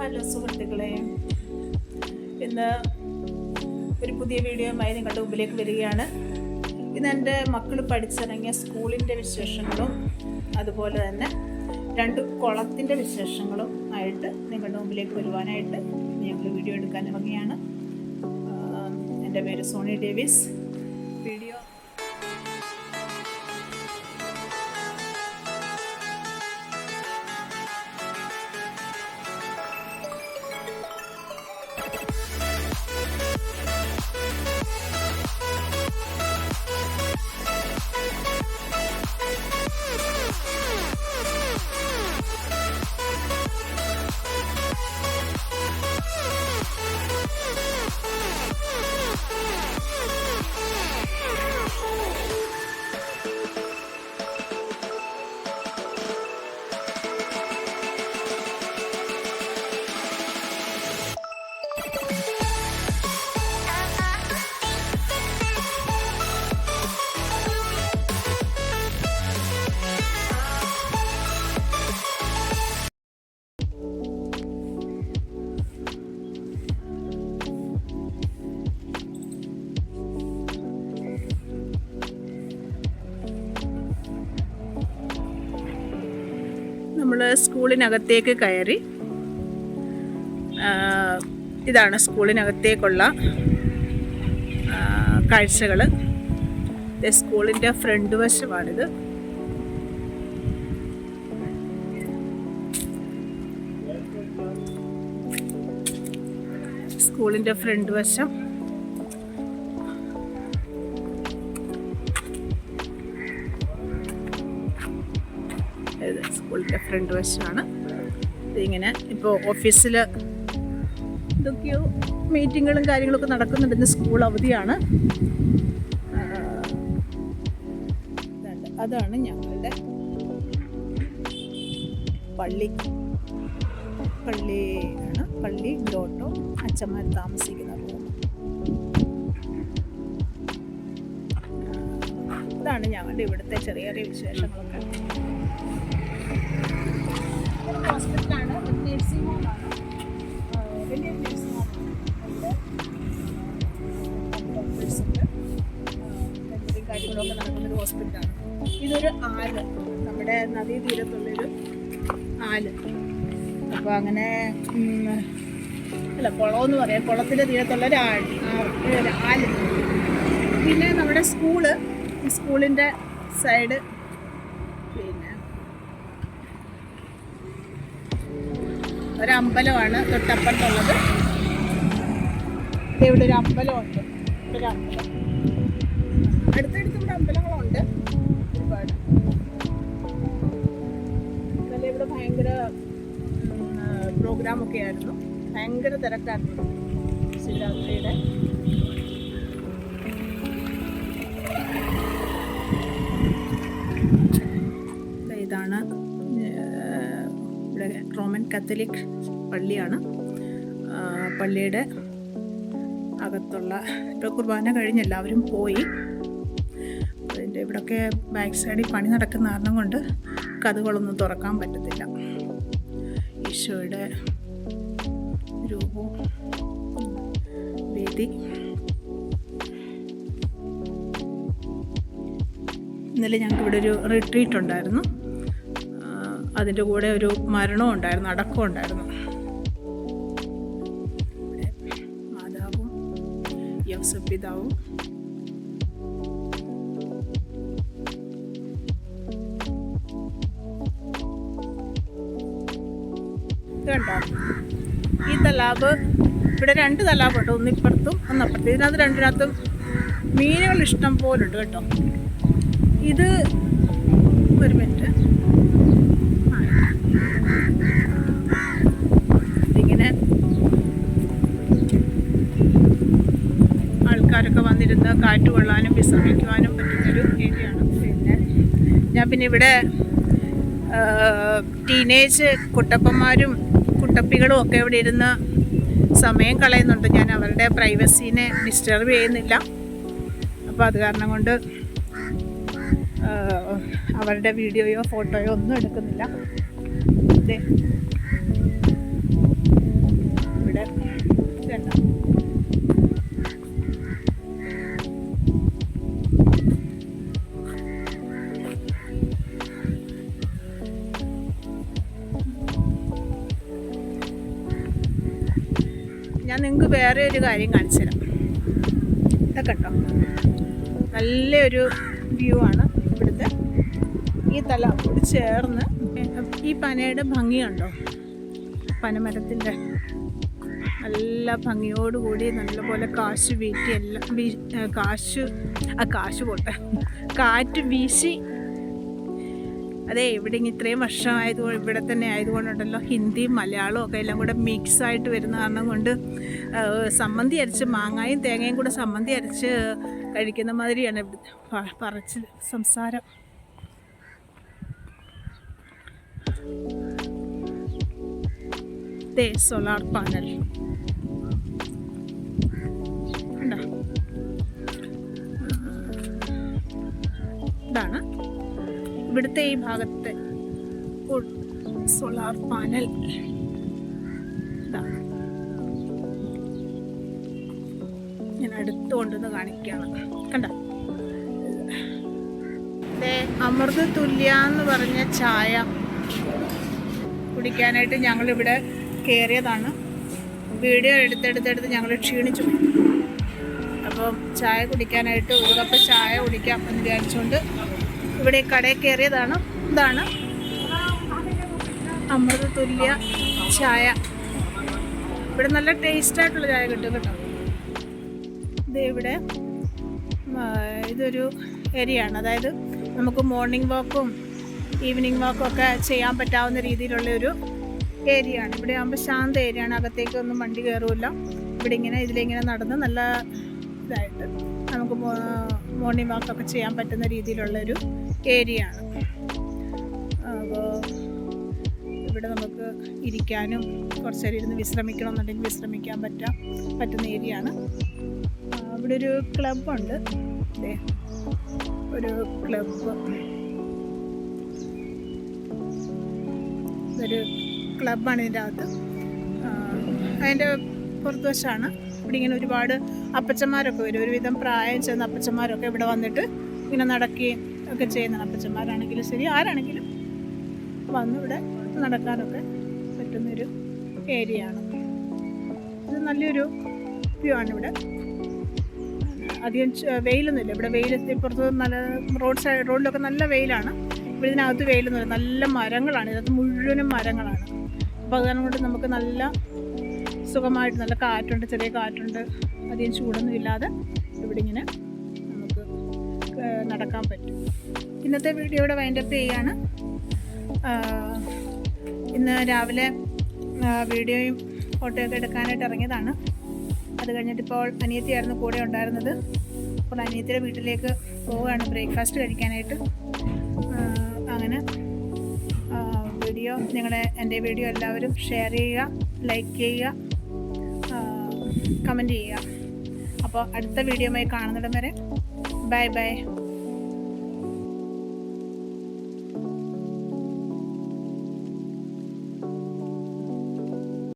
Hello സുഹൃത്തുക്കളെ, ഇന്ന് ഒരു പുതിയ വീഡിയോയുമായി നിങ്ങളുടെ മുമ്പിലേക്ക് വരികയാണ്. ഇന്ന് എൻ്റെ മക്കൾ പഠിച്ചിറങ്ങിയ സ്കൂളിൻ്റെ വിശേഷങ്ങളും അതുപോലെ തന്നെ 2 കുളത്തിൻ്റെ വിശേഷങ്ങളും ആയിട്ട് നിങ്ങളുടെ മുമ്പിലേക്ക് വരുവാനായിട്ട് ഞങ്ങൾ വീഡിയോ എടുക്കാൻ ഇറങ്ങിയാണ്. എൻ്റെ പേര് സോണി ഡേവിസ്. വീഡിയോ നമ്മൾ സ്കൂളിനകത്തേക്ക് കയറി. ഇതാണ് സ്കൂളിനകത്തേക്കുള്ള കാഴ്ചകൾ. സ്കൂളിൻ്റെ ഫ്രണ്ട് വശമാണിത്. സ്കൂളിൻ്റെ ഫ്രണ്ട് വശം. സ്കൂളിൻ്റെ ഫ്രണ്ട് വശമാണ് ഇതിങ്ങനെ. ഇപ്പോൾ ഓഫീസിൽ എന്തൊക്കെയോ മീറ്റിങ്ങുകളും കാര്യങ്ങളൊക്കെ നടക്കുന്നുണ്ട്. ഇന്ന് സ്കൂൾ അവധിയാണ്. അതാണ് ഞങ്ങളുടെ പള്ളിയാണ്. പള്ളി ഗ്രോട്ടോ, അച്ഛന്മാർ താമസിക്കുന്ന റൂം. ഇതാണ് ഞങ്ങളുടെ ഇവിടുത്തെ ചെറിയ ചെറിയ വിശേഷങ്ങളൊക്കെ. ഹോസ്പിറ്റലാണ്, നഴ്സിംഗ് ഹോമാണ്. വലിയ നഴ്സിംഗ് ഹോമാണ്. ഡോക്ടേഴ്സുണ്ട്, കാര്യങ്ങളൊക്കെ നടക്കുന്നൊരു ഹോസ്പിറ്റലാണ്. ഇതൊരു ആല്, നമ്മുടെ നദീതീരത്തുള്ളൊരു ആല്. അപ്പോൾ അങ്ങനെ അല്ല, കുളമെന്ന് പറയാം, കുളത്തിൻ്റെ തീരത്തുള്ളൊരു ആല്. പിന്നെ നമ്മുടെ സ്കൂളിൻ്റെ സൈഡ് പിന്നെ ഒരമ്പലമാണ് തൊട്ടപ്പുറത്തുള്ളത്. ഇവിടെ ഒരു അമ്പലമുണ്ട്. അടുത്തടുത്ത് ഇവിടെ അമ്പലങ്ങളുണ്ട് ഒരുപാട്. ഇന്നലെ ഇവിടെ ഭയങ്കര പ്രോഗ്രാമൊക്കെ ആയിരുന്നു. ഭയങ്കര തിരക്കായിരുന്നു ശിവരാത്രിയുടെ. ഇതാണ് ഇവിടെ റോമൻ കാത്തലിക് പള്ളിയാണ്. പള്ളിയുടെ അകത്തുള്ള ഇപ്പോൾ കുർബാന കഴിഞ്ഞ് എല്ലാവരും പോയി. അതിൻ്റെ ഇവിടെയൊക്കെ ബാക്ക് സൈഡിൽ പണി നടക്കുന്ന കാരണം കൊണ്ട് കഥകളൊന്നും തുറക്കാൻ പറ്റത്തില്ല. ഈശോയുടെ രൂപവും വേദി. ഇന്നലെ ഞങ്ങൾക്ക് ഇവിടെ ഒരു റിട്രീറ്റ് ഉണ്ടായിരുന്നു. അതിൻ്റെ കൂടെ ഒരു മരണവും ഉണ്ടായിരുന്നു, അടക്കവും ഉണ്ടായിരുന്നു. മാതാവും യൗസപിതാവും കണ്ടോ? ഈ തലാബ്, ഇവിടെ 2 തലാബുണ്ട്, ഒന്നിപ്പുറത്തും ഒന്നപ്പുറത്തും. ഇതിനകത്ത് രണ്ടിനകത്തും മീനുകൾ ഇഷ്ടം പോലുണ്ട് കേട്ടോ. ഇത് ഒരു മിനിറ്റ്, ഇങ്ങനെ ആൾക്കാരൊക്കെ വന്നിരുന്ന് കാറ്റ് കൊള്ളാനും വിശ്രമിക്കുവാനും പറ്റുന്നൊരു ഏരിയയാണ്. പിന്നെ ഇവിടെ ടീനേജ് കുട്ടപ്പന്മാരും കുട്ടപ്പികളും ഒക്കെ ഇവിടെ ഇരുന്ന് സമയം കളയുന്നുണ്ട്. ഞാൻ അവരുടെ പ്രൈവസീനെ ഡിസ്റ്റർബ് ചെയ്യുന്നില്ല. അപ്പോൾ അത് കാരണം കൊണ്ട് അവരുടെ വീഡിയോയോ ഫോട്ടോയോ ഒന്നും എടുക്കുന്നില്ല. ഞാൻ നിങ്ങൾക്ക് വേറെ ഒരു കാര്യം കാണിച്ചു തരാം. ഇതൊക്കെ കേട്ടോ, നല്ലൊരു വ്യൂ ആണ് ഇവിടുത്തെ. ഈ തലയോട് ചേർന്ന് ഈ പനയുടെ ഭംഗിയുണ്ടോ, പനമരത്തിൻ്റെ നല്ല ഭംഗിയോടുകൂടി നല്ലപോലെ കാശ് വീട്ടി എല്ലാം കാശ് പോട്ടെ, കാറ്റ് വീശി. അതെ, ഇവിടെ ഇത്രയും വർഷമായതുകൊണ്ട് ഇവിടെ തന്നെ ആയതുകൊണ്ടുണ്ടല്ലോ ഹിന്ദിയും മലയാളവും ഒക്കെ എല്ലാം കൂടെ മിക്സായിട്ട് വരുന്ന കാരണം കൊണ്ട് സമ്മന്തി അരച്ച് മാങ്ങായും തേങ്ങയും കൂടെ സമ്മന്തി അരച്ച് കഴിക്കുന്ന മാതിരിയാണ് ഇവിടെ പറച്ചിൽ സംസാരം. സോളാർ പാനൽ ഉണ്ടോ, ഇതാണ് ഇവിടുത്തെ ഈ ഭാഗത്തെ സോളാർ പാനൽ. ഇതാണ് ഞാൻ അടുത്തുകൊണ്ടെന്ന് കാണിക്കുകയാണ്, കണ്ട. അമൃത തുല്യ എന്ന് പറഞ്ഞ ചായ കുടിക്കാനായിട്ട് ഞങ്ങളിവിടെ കയറിയതാണ്. വീഡിയോ എടുത്തെടുത്ത് ഞങ്ങൾ ക്ഷീണിച്ചു. അപ്പം ചായ കുടിക്കാനായിട്ട് ഒരു കപ്പ് ചായ കുടിക്കാം എന്ന് വിചാരിച്ചുകൊണ്ട് ഇവിടെ കടയിൽ കയറിയതാണ്. ഇതാണ് അമൃത തുല്യ ചായ. ഇവിടെ നല്ല ടേസ്റ്റായിട്ടുള്ള ചായ കിട്ടും കേട്ടോ. ഇവിടെ ഇതൊരു ഏരിയയാണ്, അതായത് നമുക്ക് മോർണിംഗ് വാക്കും ഈവനിങ് വാക്കും ഒക്കെ ചെയ്യാൻ പറ്റാവുന്ന രീതിയിലുള്ള ഒരു ഏരിയ ആണ്. ഇവിടെ ആകുമ്പോൾ ശാന്ത ഏരിയ ആണ്, അകത്തേക്കൊന്നും വണ്ടി കയറില്ല. ഇവിടെ ഇതിലിങ്ങനെ നടന്ന് നല്ല ഇതായിട്ട് നമുക്ക് മോർണിംഗ് വാക്കൊക്കെ ചെയ്യാൻ പറ്റുന്ന രീതിയിലുള്ളൊരു ഏരിയ ആണ്. അപ്പോൾ ഇവിടെ നമുക്ക് ഇരിക്കാനും കുറച്ച് നേരം ഇരുന്ന് വിശ്രമിക്കണം എന്നുണ്ടെങ്കിൽ വിശ്രമിക്കാൻ പറ്റുന്ന ഏരിയ ആണ്. ഇവിടെ ഒരു ക്ലബ്ബുണ്ട്, ഒരു ക്ലബ്ബ്, ഒരു ക്ലബ്ബാണ് ഇതിൻ്റെ അകത്ത്. അതിൻ്റെ പുറത്തുവശമാണ് ഇവിടെ ഇങ്ങനെ ഒരുപാട് അപ്പച്ചന്മാരൊക്കെ വരും. ഒരുവിധം പ്രായം ചെന്ന അപ്പച്ചന്മാരൊക്കെ ഇവിടെ വന്നിട്ട് ഇങ്ങനെ നടക്കുകയും ഒക്കെ ചെയ്യുന്ന അപ്പച്ചന്മാരാണെങ്കിലും ശരി, ആരാണെങ്കിലും വന്ന് ഇവിടെ നടക്കാനൊക്കെ പറ്റുന്നൊരു ഏരിയ ആണ്. ഇത് നല്ലൊരു വ്യൂ ആണ്. ഇവിടെ അധികം വെയിലൊന്നുമില്ല. ഇവിടെ പുറത്ത് നല്ല റോഡിലൊക്കെ നല്ല വെയിലാണ്. ഇവിടെ ഇതിനകത്ത് വെയിലൊന്നുമില്ല, നല്ല മരങ്ങളാണ്. ഇതിനകത്ത് മുഴുവനും മരങ്ങളാണ്. അപ്പോൾ അതുകാരണം കൊണ്ട് നമുക്ക് നല്ല സുഖമായിട്ട് നല്ല കാറ്റുണ്ട്, ചെറിയ കാറ്റുണ്ട്, അധികം ചൂടൊന്നും ഇല്ലാതെ ഇവിടെ ഇങ്ങനെ നമുക്ക് നടക്കാൻ പറ്റും. ഇന്നത്തെ വീഡിയോ ഇവിടെ വൈൻഡപ്പ് ചെയ്യാണ്. ഇന്ന് രാവിലെ വീഡിയോയും ഫോട്ടോയൊക്കെ എടുക്കാനായിട്ട് ഇറങ്ങിയതാണ്. അത് കഴിഞ്ഞിട്ടിപ്പോൾ അനിയത്തിയായിരുന്നു കൂടെ ഉണ്ടായിരുന്നത്. അപ്പോൾ അനിയത്തിയുടെ വീട്ടിലേക്ക് പോവുകയാണ് ബ്രേക്ക്ഫാസ്റ്റ് കഴിക്കാനായിട്ട്. അങ്ങനെ എൻ്റെ വീഡിയോ എല്ലാവരും ഷെയർ ചെയ്യുക, ലൈക്ക് ചെയ്യുക, കമൻറ്റ് ചെയ്യുക. അപ്പോൾ അടുത്ത വീഡിയോയുമായി കാണുന്നിടം വരെ ബൈ ബൈ.